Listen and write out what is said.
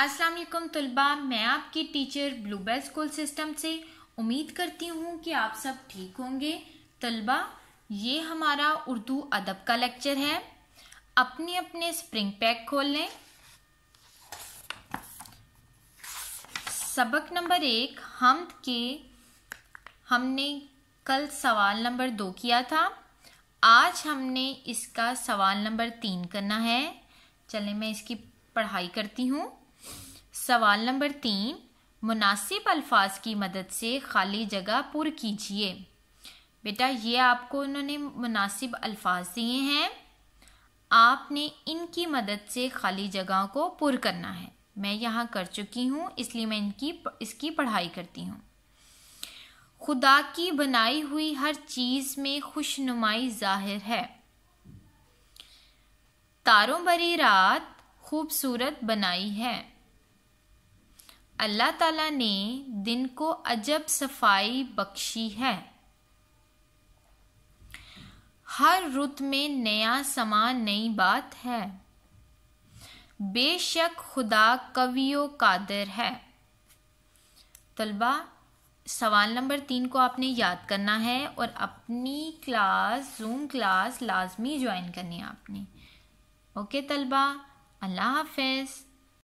अस्सलाम वालेकुम तलबा, मैं आपकी टीचर ब्लूबेल स्कूल सिस्टम से उम्मीद करती हूँ कि आप सब ठीक होंगे। तलबा, ये हमारा उर्दू अदब का लेक्चर है। अपने अपने स्प्रिंग पैक खोल लें। सबक नंबर 1 हमद के हमने कल सवाल नंबर 2 किया था। आज हमने इसका सवाल नंबर 3 करना है। चलें मैं इसकी पढ़ाई करती हूँ। सवाल नंबर 3, मुनासिब अल्फाज की मदद से खाली जगह पुर कीजिए। बेटा, ये आपको उन्होंने मुनासिब अल्फाज दिए हैं, आपने इनकी मदद से खाली जगह को पुर करना है। मैं यहाँ कर चुकी हूँ, इसलिए मैं इसकी पढ़ाई करती हूँ। खुदा की बनाई हुई हर चीज़ में खुशनुमाई जाहिर है। तारों भरी रात खूबसूरत बनाई है। अल्लाह ताला ने दिन को अजब सफाई बख्शी है। हर रुत में नया समा नई बात है। बेशक खुदा कवियो कादिर है। तलबा, सवाल नंबर 3 को आपने याद करना है और अपनी क्लास जूम क्लास लाजमी ज्वाइन करनी है आपने। ओके तलबा, अल्लाह हाफिज़।